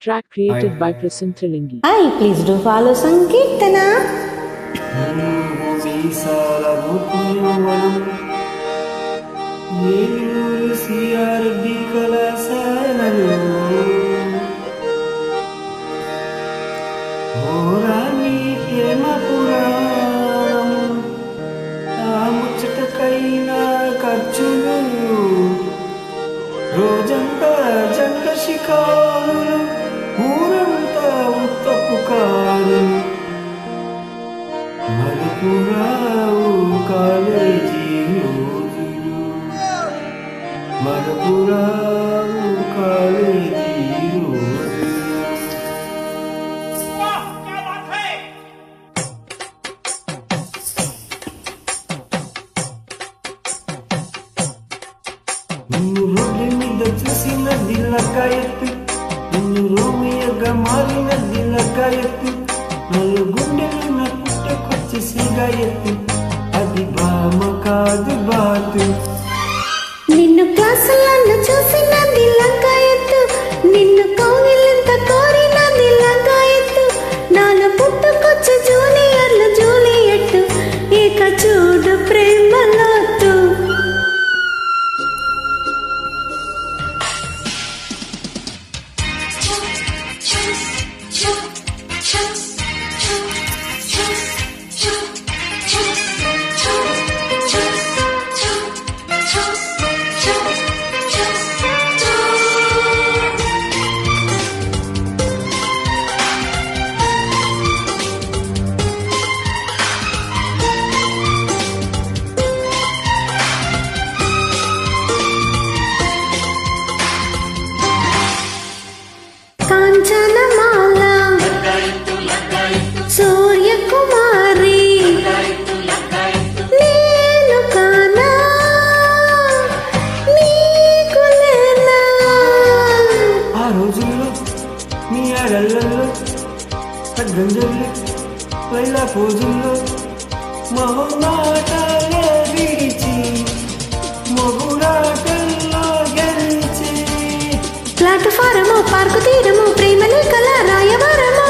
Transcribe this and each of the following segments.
Track created by Prasanth Trilingi. Hi, please do follow Sankirtana. రోజంతా జంట శిఖారులు ఊరంతా ఉత్తపు కారులు మరపురావు కాలేజీ రోజులు మరపురావు కాలేజీ రోజులు. నిన్ను రోడ్డు మీద చూసిన దిల్లకాయత్తు నిన్ను రోమియగా మారిన దిల్లకాయత్తు నన్ను గుండెలు నా పుట్టకొచ్చి సిగాయత్తు అది బామ కాదు బాతు. నిన్ను క్లాసులను చూసిన దిల్లకాయత్తు నిన్ను కౌగిలింత కోరిన దిల్లకాయత్తు నాలో పుట్టుకొచ్చి జూనియర్లు జూలియట్టు ఇక చూడు ప్రేమలోతు. కాంచనమాల సూర్యకుమారి నేను కానా నీకు లేనా. ఆ రోజుల్లో మీ ఆడళ్ళల్లో గంజల్లో లైలా పోజుల్లో మహోనాటాలే విడిచి మొగుడాటల్లో గెలిచి ప్లాట్ఫారము పార్కు తీరము ప్రేమ లేఖల రాయవారము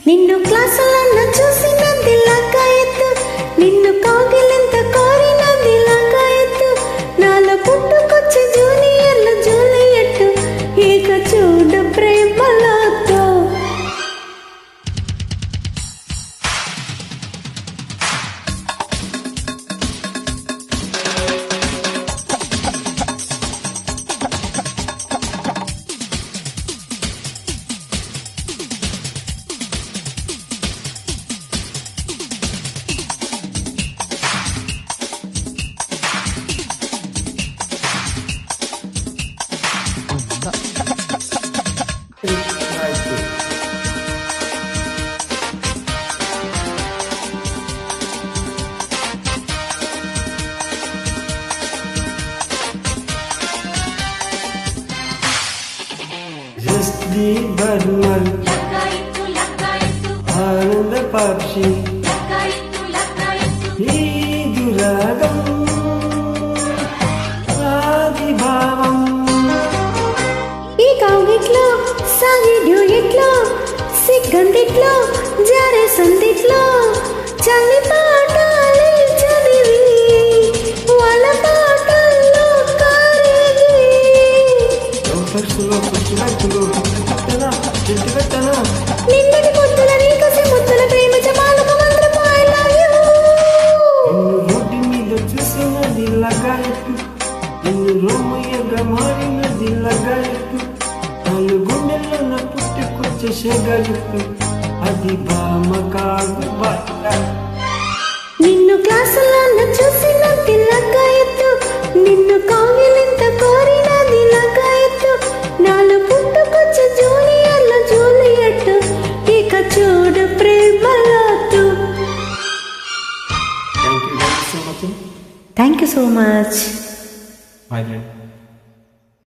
నిన్ను క్లాసులన్న చూసిన దిల్లకాయత్తు నిన్ను కౌగిలింత కోరిన దిల్లకాయత్తు నాలో పుట్టుకొచ్చి జూనియర్లు జూలియట్టు ఇక చూడు ప్రేమలోతు. జస్ది బర్మల్ ఆనంద పక్షి ఈ దురాగం ఆది భావం ఈ కౌగిట్లో సాగి డ్యూయెట్లో సిగ్గందిట్లో జారే సందిట్లో చలి పాఠాలి చదివి వాళ్ళ పాటల్లో కారేగి పక్షులో పుట్టుబట్టులో పెట్టనా చెట్టు పెట్టనా నిన్నటి ముద్దుల నీకసి ముద్దుల ప్రేమ జమాలకు మంత్రము I love you. నిన్ను రోడ్డు మీద చూసిన దిల్లగాయత్తు నిన్ను రోమయ్యగా మారిన దిల్లగాయత్తు నాలుగు గుండెల్లో నా పుట్టుకొచ్చే షేగాయత్తు అది బామ కాదు బాట. నిన్ను క్లాసులన్న చూసిన దిల్లకాయత్తు నిన్ను కౌగిలింత కోరిన దిల్లకాయత్తు నాలో పుట్టుకొచ్చి జూనియర్లు జూలియట్టు ఇక చూడు ప్రేమలోతు. Thank you so much. Thank you so much. Bye friend.